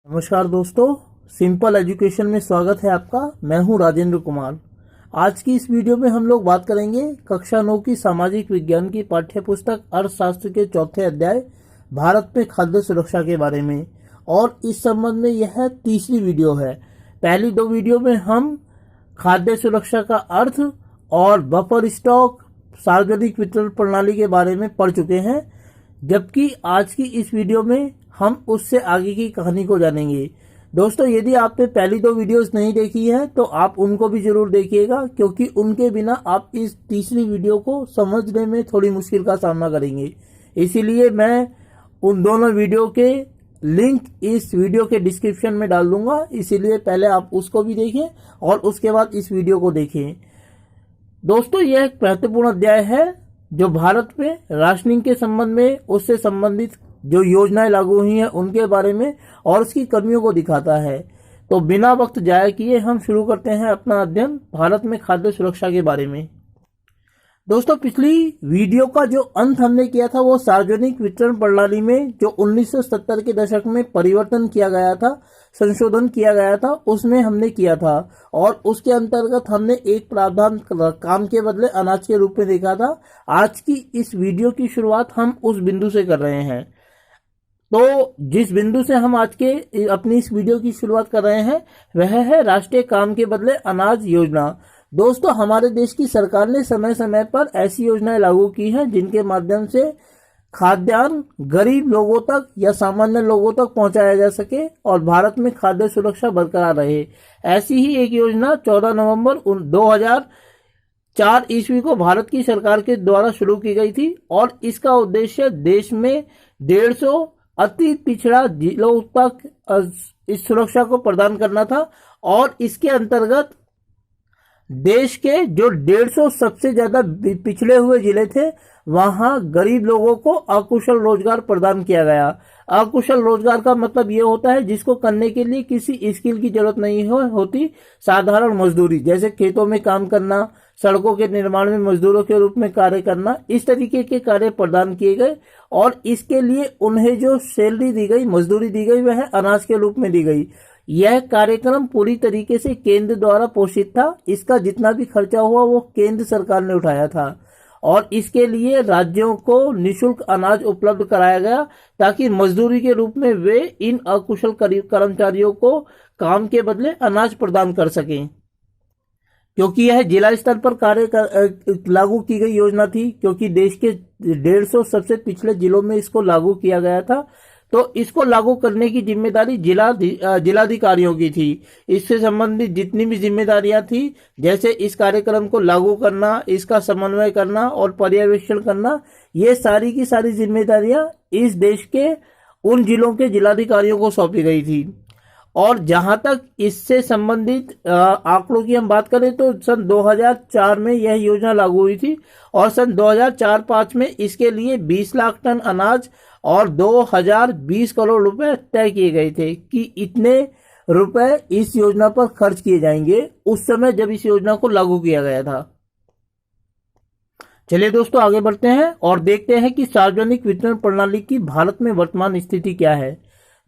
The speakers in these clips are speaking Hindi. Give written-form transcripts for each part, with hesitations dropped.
नमस्कार दोस्तों, सिंपल एजुकेशन में स्वागत है आपका। मैं हूं राजेंद्र कुमार। आज की इस वीडियो में हम लोग बात करेंगे कक्षा 9 की सामाजिक विज्ञान की पाठ्य पुस्तक अर्थशास्त्र के चौथे अध्याय भारत में खाद्य सुरक्षा के बारे में। और इस संबंध में यह तीसरी वीडियो है। पहली दो वीडियो में हम खाद्य सुरक्षा का अर्थ और बफर स्टॉक, सार्वजनिक वितरण प्रणाली के बारे में पढ़ चुके हैं, जबकि आज की इस वीडियो में हम उससे आगे की कहानी को जानेंगे। दोस्तों, यदि आपने पहली दो वीडियोस नहीं देखी है तो आप उनको भी जरूर देखिएगा, क्योंकि उनके बिना आप इस तीसरी वीडियो को समझने में थोड़ी मुश्किल का सामना करेंगे। इसीलिए मैं उन दोनों वीडियो के लिंक इस वीडियो के डिस्क्रिप्शन में डाल दूंगा। इसीलिए पहले आप उसको भी देखें और उसके बाद इस वीडियो को देखें। दोस्तों, यह एक महत्वपूर्ण अध्याय है जो भारत में राशनिंग के संबंध में, उससे संबंधित जो योजनाएं लागू हुई हैं उनके बारे में और उसकी कमियों को दिखाता है। तो बिना वक्त जाया किए हम शुरू करते हैं अपना अध्ययन भारत में खाद्य सुरक्षा के बारे में। दोस्तों, पिछली वीडियो का जो अंत हमने किया था वो सार्वजनिक वितरण प्रणाली में जो 1970 के दशक में परिवर्तन किया गया था, संशोधन किया गया था, उसमें हमने किया था। और उसके अंतर्गत हमने एक प्रावधान काम के बदले अनाज के रूप में देखा था। आज की इस वीडियो की शुरुआत हम उस बिंदु से कर रहे हैं। तो जिस बिंदु से हम आज के अपनी इस वीडियो की शुरुआत कर रहे हैं वह है राष्ट्रीय काम के बदले अनाज योजना। दोस्तों, हमारे देश की सरकार ने समय समय पर ऐसी योजनाएं लागू की हैं जिनके माध्यम से खाद्यान्न गरीब लोगों तक या सामान्य लोगों तक पहुंचाया जा सके और भारत में खाद्य सुरक्षा बरकरार रहे। ऐसी ही एक योजना 14 नवंबर 2004 ईस्वी को भारत की सरकार के द्वारा शुरू की गई थी और इसका उद्देश्य देश में 150 अति पिछड़ा जिलों तक इस सुरक्षा को प्रदान करना था। और इसके अंतर्गत देश के जो 150 सबसे ज्यादा पिछड़े हुए जिले थे वहां गरीब लोगों को अकुशल रोजगार प्रदान किया गया। अकुशल रोजगार का मतलब ये होता है जिसको करने के लिए किसी स्किल की जरूरत नहीं होती। साधारण मजदूरी, जैसे खेतों में काम करना, सड़कों के निर्माण में मजदूरों के रूप में कार्य करना, इस तरीके के कार्य प्रदान किए गए। और इसके लिए उन्हें जो सैलरी दी गई, मजदूरी दी गई, वह अनाज के रूप में दी गई। यह कार्यक्रम पूरी तरीके से केंद्र द्वारा पोषित था। इसका जितना भी खर्चा हुआ वो केंद्र सरकार ने उठाया था और इसके लिए राज्यों को निःशुल्क अनाज उपलब्ध कराया गया ताकि मजदूरी के रूप में वे इन अकुशल कर्मचारियों को काम के बदले अनाज प्रदान कर सकें। क्योंकि यह जिला स्तर पर लागू की गई योजना थी, क्योंकि देश के 150 सबसे पिछड़े जिलों में इसको लागू किया गया था, तो इसको लागू करने की जिम्मेदारी जिलाधिकारियों की थी। इससे संबंधित जितनी भी जिम्मेदारियां थी, जैसे इस कार्यक्रम को लागू करना, इसका समन्वय करना और पर्यवेक्षण करना, ये सारी की सारी जिम्मेदारियां इस देश के उन जिलों के जिलाधिकारियों को सौंपी गई थी। और जहां तक इससे संबंधित आंकड़ों की हम बात करें तो सन 2004 में यह योजना लागू हुई थी और सन 2004-05 में इसके लिए 20 लाख टन अनाज और 2020 करोड़ रुपए तय किए गए थे कि इतने रुपए इस योजना पर खर्च किए जाएंगे उस समय जब इस योजना को लागू किया गया था। चलिए दोस्तों, आगे बढ़ते हैं और देखते हैं कि सार्वजनिक वितरण प्रणाली की भारत में वर्तमान स्थिति क्या है।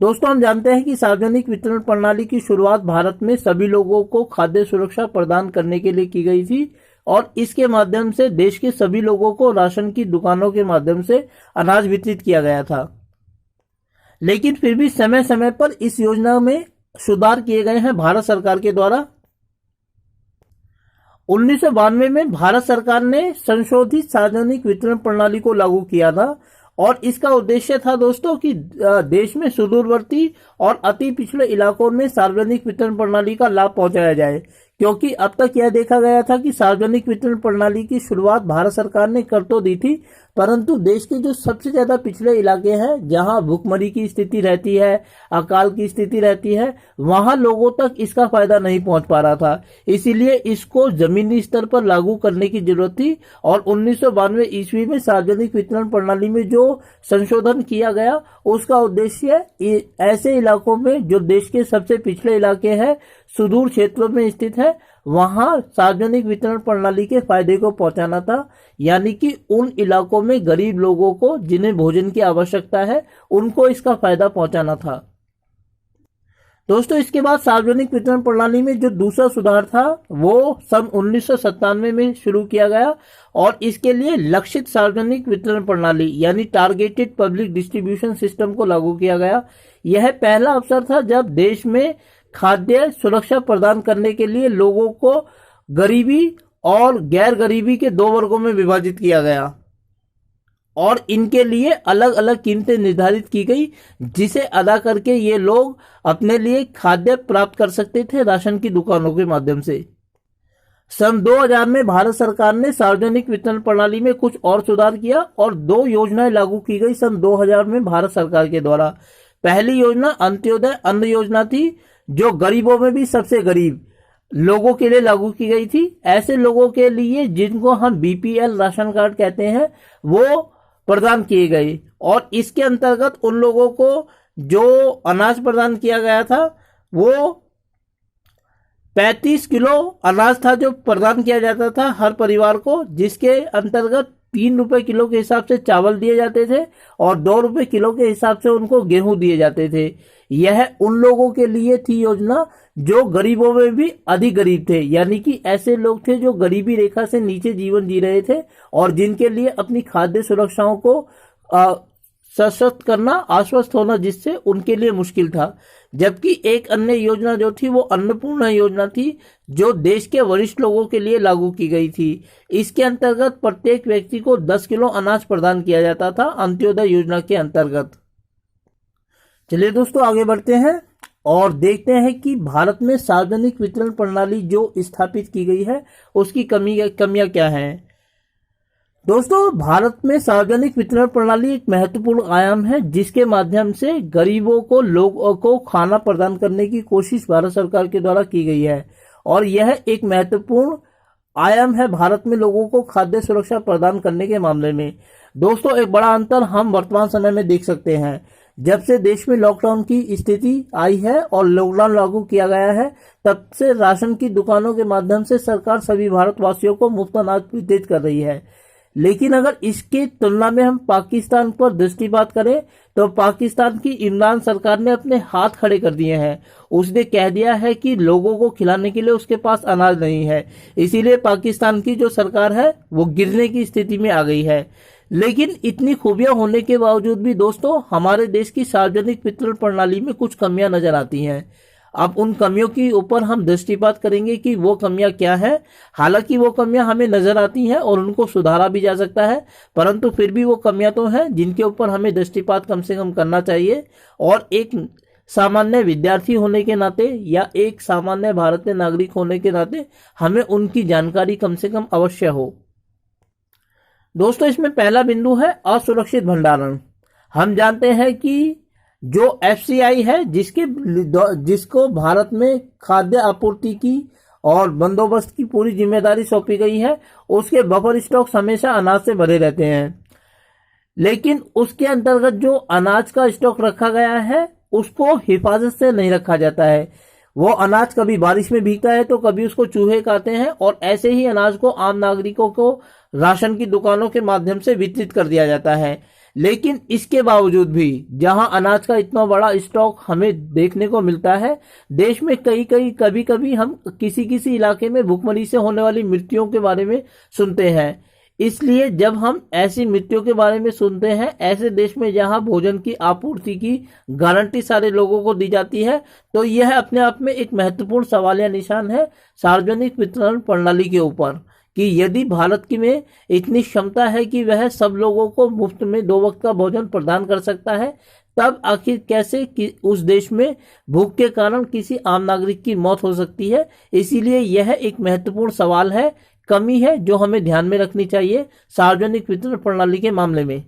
दोस्तों, हम जानते हैं कि सार्वजनिक वितरण प्रणाली की शुरुआत भारत में सभी लोगों को खाद्य सुरक्षा प्रदान करने के लिए की गई थी और इसके माध्यम से देश के सभी लोगों को राशन की दुकानों के माध्यम से अनाज वितरित किया गया था। लेकिन फिर भी समय समय पर इस योजना में सुधार किए गए हैं भारत सरकार के द्वारा। 1992 में भारत सरकार ने संशोधित सार्वजनिक वितरण प्रणाली को लागू किया था और इसका उद्देश्य था दोस्तों कि देश में सुदूरवर्ती और अति पिछड़े इलाकों में सार्वजनिक वितरण प्रणाली का लाभ पहुंचाया जाए। क्योंकि अब तक यह देखा गया था कि सार्वजनिक वितरण प्रणाली की शुरुआत भारत सरकार ने कर तो दी थी, परंतु देश के जो सबसे ज्यादा पिछड़े इलाके हैं, जहां भूखमरी की स्थिति रहती है, अकाल की स्थिति रहती है, वहां लोगों तक इसका फायदा नहीं पहुंच पा रहा था। इसीलिए इसको जमीनी स्तर पर लागू करने की जरूरत थी और 1992 ईस्वी में सार्वजनिक वितरण प्रणाली में जो संशोधन किया गया उसका उद्देश्य ऐसे इलाकों में जो देश के सबसे पिछड़े इलाके हैं, सुदूर क्षेत्रों में स्थित है, वहां सार्वजनिक वितरण प्रणाली के फायदे को पहुंचाना था। यानी कि उन इलाकों में गरीब लोगों को जिन्हें भोजन की आवश्यकता है उनको इसका फायदा पहुंचाना था। दोस्तों इसके बाद सार्वजनिक वितरण प्रणाली में जो दूसरा सुधार था वो सन 1997 में शुरू किया गया और इसके लिए लक्षित सार्वजनिक वितरण प्रणाली यानी टारगेटेड पब्लिक डिस्ट्रीब्यूशन सिस्टम को लागू किया गया। यह पहला अवसर था जब देश में खाद्य सुरक्षा प्रदान करने के लिए लोगों को गरीबी और गैर गरीबी के दो वर्गों में विभाजित किया गया और इनके लिए अलग अलग कीमतें निर्धारित की गई जिसे अदा करके ये लोग अपने लिए खाद्य प्राप्त कर सकते थे राशन की दुकानों के माध्यम से। सन 2000 में भारत सरकार ने सार्वजनिक वितरण प्रणाली में कुछ और सुधार किया और दो योजनाएं लागू की गई सन 2000 में भारत सरकार के द्वारा। पहली योजना अंत्योदय अन्न योजना थी जो गरीबों में भी सबसे गरीब लोगों के लिए लागू की गई थी। ऐसे लोगों के लिए जिनको हम बीपीएल राशन कार्ड कहते हैं वो प्रदान किए गए और इसके अंतर्गत उन लोगों को जो अनाज प्रदान किया गया था वो 35 किलो अनाज था जो प्रदान किया जाता था हर परिवार को, जिसके अंतर्गत 3 रुपए किलो के हिसाब से चावल दिए जाते थे और 2 रुपए किलो के हिसाब से उनको गेहूं दिए जाते थे। यह उन लोगों के लिए थी योजना जो गरीबों में भी अधिक गरीब थे, यानी कि ऐसे लोग थे जो गरीबी रेखा से नीचे जीवन जी रहे थे और जिनके लिए अपनी खाद्य सुरक्षाओं को सशक्त करना, आश्वस्त होना जिससे उनके लिए मुश्किल था। जबकि एक अन्य योजना जो थी वो अन्नपूर्णा योजना थी जो देश के वरिष्ठ लोगों के लिए लागू की गई थी। इसके अंतर्गत प्रत्येक व्यक्ति को 10 किलो अनाज प्रदान किया जाता था अंत्योदय योजना के अंतर्गत। चलिए दोस्तों आगे बढ़ते हैं और देखते हैं कि भारत में सार्वजनिक वितरण प्रणाली जो स्थापित की गई है उसकी कमियां क्या हैं। दोस्तों भारत में सार्वजनिक वितरण प्रणाली एक महत्वपूर्ण आयाम है जिसके माध्यम से गरीबों को लोगों को खाना प्रदान करने की कोशिश भारत सरकार के द्वारा की गई है और यह एक महत्वपूर्ण आयाम है भारत में लोगों को खाद्य सुरक्षा प्रदान करने के मामले में। दोस्तों एक बड़ा अंतर हम वर्तमान समय में देख सकते हैं। जब से देश में लॉकडाउन की स्थिति आई है और लॉकडाउन लागू किया गया है तब से राशन की दुकानों के माध्यम से सरकार सभी भारतवासियों को मुफ्त अनाज वितरित कर रही है। लेकिन अगर इसकी तुलना में हम पाकिस्तान पर दृष्टिपात करें तो पाकिस्तान की इमरान सरकार ने अपने हाथ खड़े कर दिए हैं। उसने कह दिया है कि लोगों को खिलाने के लिए उसके पास अनाज नहीं है, इसीलिए पाकिस्तान की जो सरकार है वो गिरने की स्थिति में आ गई है। लेकिन इतनी खूबियां होने के बावजूद भी दोस्तों हमारे देश की सार्वजनिक वितरण प्रणाली में कुछ कमियां नजर आती हैं। अब उन कमियों के ऊपर हम दृष्टिपात करेंगे कि वो कमियां क्या है। हालांकि वो कमियां हमें नजर आती हैं और उनको सुधारा भी जा सकता है, परंतु फिर भी वो कमियां तो हैं जिनके ऊपर हमें दृष्टिपात कम से कम करना चाहिए और एक सामान्य विद्यार्थी होने के नाते या एक सामान्य भारतीय नागरिक होने के नाते हमें उनकी जानकारी कम से कम अवश्य हो। दोस्तों इसमें पहला बिंदु है असुरक्षित भंडारण। हम जानते हैं कि जो एफसीआई है जिसको भारत में खाद्य आपूर्ति की और बंदोबस्त की पूरी जिम्मेदारी सौंपी गई है, उसके बफर स्टॉक्स हमेशा अनाज से भरे रहते हैं। लेकिन उसके अंतर्गत जो अनाज का स्टॉक रखा गया है उसको हिफाजत से नहीं रखा जाता है। वो अनाज कभी बारिश में भीगता है तो कभी उसको चूहे खाते हैं और ऐसे ही अनाज को आम नागरिकों को राशन की दुकानों के माध्यम से वितरित कर दिया जाता है। लेकिन इसके बावजूद भी जहां अनाज का इतना बड़ा स्टॉक हमें देखने को मिलता है, देश में कभी कभी हम किसी इलाके में भूखमरी से होने वाली मृत्युओं के बारे में सुनते हैं। इसलिए जब हम ऐसी मृत्यु के बारे में सुनते हैं ऐसे देश में जहां भोजन की आपूर्ति की गारंटी सारे लोगों को दी जाती है, तो यह अपने आप में एक महत्वपूर्ण सवालिया निशान है सार्वजनिक वितरण प्रणाली के ऊपर कि यदि भारत की में इतनी क्षमता है कि वह सब लोगों को मुफ्त में 2 वक्त का भोजन प्रदान कर सकता है, तब आखिर कैसे कि उस देश में भूख के कारण किसी आम नागरिक की मौत हो सकती है। इसीलिए यह एक महत्वपूर्ण सवाल है, कमी है जो हमें ध्यान में रखनी चाहिए सार्वजनिक वितरण प्रणाली के मामले में।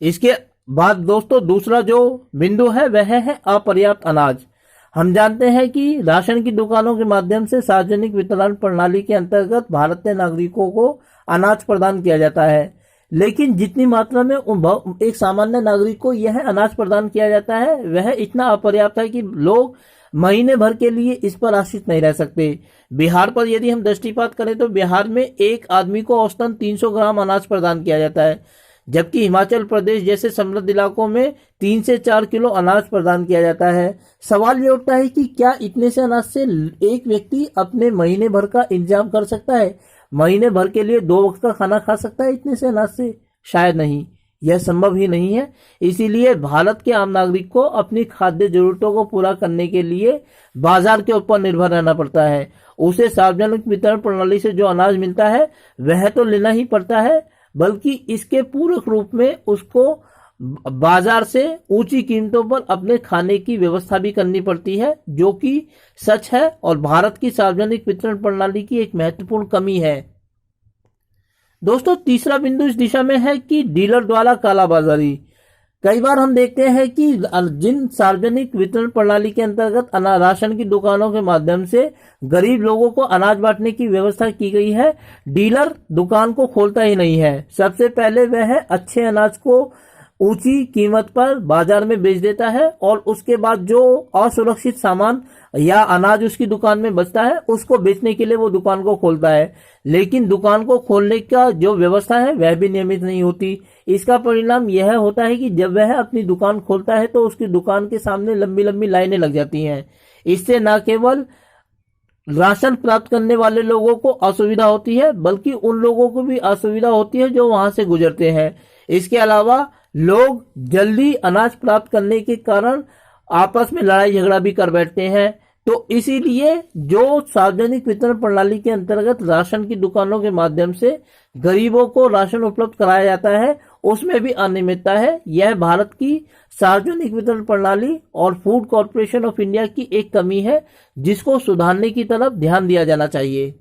इसके बाद दोस्तों दूसरा जो बिंदु है वह है अपर्याप्त अनाज। हम जानते हैं कि राशन की दुकानों के माध्यम से सार्वजनिक वितरण प्रणाली के अंतर्गत भारतीय नागरिकों को अनाज प्रदान किया जाता है, लेकिन जितनी मात्रा में एक सामान्य नागरिक को यह अनाज प्रदान किया जाता है वह इतना अपर्याप्त है कि लोग महीने भर के लिए इस पर आश्रित नहीं रह सकते। बिहार पर यदि हम दृष्टिपात करें तो बिहार में एक आदमी को औसतन 300 ग्राम अनाज प्रदान किया जाता है, जबकि हिमाचल प्रदेश जैसे समृद्ध इलाकों में 3 से 4 किलो अनाज प्रदान किया जाता है। सवाल ये उठता है कि क्या इतने से अनाज से एक व्यक्ति अपने महीने भर का इंतजाम कर सकता है? महीने भर के लिए 2 वक्त का खाना खा सकता है इतने से अनाज से? शायद नहीं, यह संभव ही नहीं है। इसीलिए भारत के आम नागरिक को अपनी खाद्य जरूरतों को पूरा करने के लिए बाजार के ऊपर निर्भर रहना पड़ता है। उसे सार्वजनिक वितरण प्रणाली से जो अनाज मिलता है वह तो लेना ही पड़ता है, बल्कि इसके पूरक रूप में उसको बाजार से ऊंची कीमतों पर अपने खाने की व्यवस्था भी करनी पड़ती है, जो कि सच है और भारत की सार्वजनिक वितरण प्रणाली की एक महत्वपूर्ण कमी है। दोस्तों, तीसरा बिंदु इस दिशा में है कि डीलर द्वारा कालाबाजारी। कई बार हम देखते हैं कि जिन सार्वजनिक वितरण प्रणाली के अंतर्गत राशन की दुकानों के माध्यम से गरीब लोगों को अनाज बांटने की व्यवस्था की गई है, डीलर दुकान को खोलता ही नहीं है। सबसे पहले वह अच्छे अनाज को ऊंची कीमत पर बाजार में बेच देता है और उसके बाद जो असुरक्षित सामान या अनाज उसकी दुकान में बचता है उसको बेचने के लिए वो दुकान को खोलता है। लेकिन दुकान को खोलने का जो व्यवस्था है वह भी नियमित नहीं होती। इसका परिणाम यह होता है कि जब वह अपनी दुकान खोलता है तो उसकी दुकान के सामने लंबी लंबी लाइनें लग जाती हैं। इससे न केवल राशन प्राप्त करने वाले लोगों को असुविधा होती है, बल्कि उन लोगों को भी असुविधा होती है जो वहां से गुजरते हैं। इसके अलावा लोग जल्दी अनाज प्राप्त करने के कारण आपस में लड़ाई झगड़ा भी कर बैठते हैं। तो इसीलिए जो सार्वजनिक वितरण प्रणाली के अंतर्गत राशन की दुकानों के माध्यम से गरीबों को राशन उपलब्ध कराया जाता है उसमें भी अनियमितता है। यह भारत की सार्वजनिक वितरण प्रणाली और फूड कॉर्पोरेशन ऑफ इंडिया की एक कमी है, जिसको सुधारने की तरफ ध्यान दिया जाना चाहिए।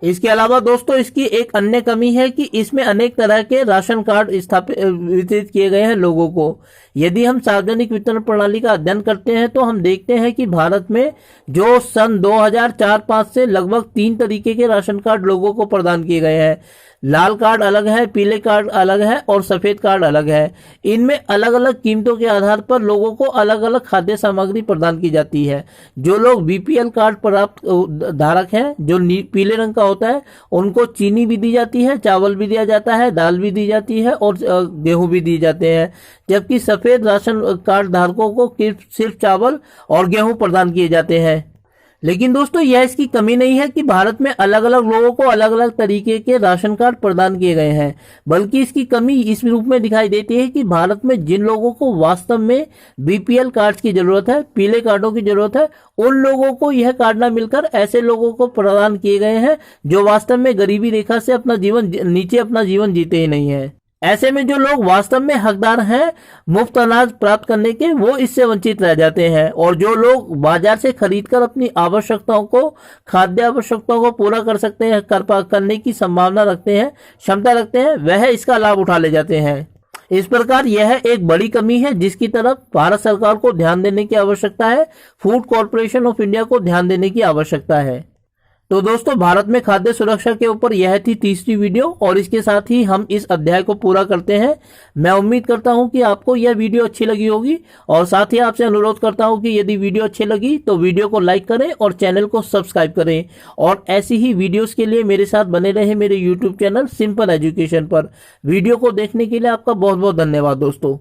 इसके अलावा दोस्तों, इसकी एक अन्य कमी है कि इसमें अनेक तरह के राशन कार्ड वितरित किए गए हैं लोगों को। यदि हम सार्वजनिक वितरण प्रणाली का अध्ययन करते हैं तो हम देखते हैं कि भारत में जो सन 2004-5 से लगभग 3 तरीके के राशन कार्ड लोगों को प्रदान किए गए हैं। लाल कार्ड अलग है, पीले कार्ड अलग है और सफेद कार्ड अलग है। इनमें अलग अलग कीमतों के आधार पर लोगों को अलग अलग खाद्य सामग्री प्रदान की जाती है। जो लोग बीपीएल कार्ड प्राप्त धारक हैं, जो पीले रंग का होता है, उनको चीनी भी दी जाती है, चावल भी दिया जाता है, दाल भी दी जाती है और गेहूं भी दिए जाते हैं। जबकि सफेद राशन कार्ड धारकों को सिर्फ चावल और गेहूं प्रदान किए जाते हैं। लेकिन दोस्तों, यह इसकी कमी नहीं है कि भारत में अलग अलग लोगों को अलग अलग तरीके के राशन कार्ड प्रदान किए गए हैं, बल्कि इसकी कमी इस रूप में दिखाई देती है कि भारत में जिन लोगों को वास्तव में बीपीएल कार्ड की जरूरत है, पीले कार्डों की जरूरत है, उन लोगों को यह कार्ड न मिलकर ऐसे लोगों को प्रदान किए गए हैं जो वास्तव में गरीबी रेखा से अपना जीवन जीते ही नहीं है। ऐसे में जो लोग वास्तव में हकदार हैं मुफ्त अनाज प्राप्त करने के, वो इससे वंचित रह जाते हैं। और जो लोग बाजार से खरीदकर अपनी खाद्य आवश्यकताओं को पूरा कर सकते हैं, करने की संभावना रखते हैं, क्षमता रखते हैं, वह इसका लाभ उठा ले जाते हैं। इस प्रकार यह एक बड़ी कमी है जिसकी तरफ भारत सरकार को ध्यान देने की आवश्यकता है, फूड कॉर्पोरेशन ऑफ इंडिया को ध्यान देने की आवश्यकता है। तो दोस्तों, भारत में खाद्य सुरक्षा के ऊपर यह थी तीसरी वीडियो और इसके साथ ही हम इस अध्याय को पूरा करते हैं। मैं उम्मीद करता हूं कि आपको यह वीडियो अच्छी लगी होगी और साथ ही आपसे अनुरोध करता हूं कि यदि वीडियो अच्छी लगी तो वीडियो को लाइक करें और चैनल को सब्सक्राइब करें और ऐसी ही वीडियोस के लिए मेरे साथ बने रहे मेरे यूट्यूब चैनल सिंपल एजुकेशन पर। वीडियो को देखने के लिए आपका बहुत बहुत धन्यवाद दोस्तों।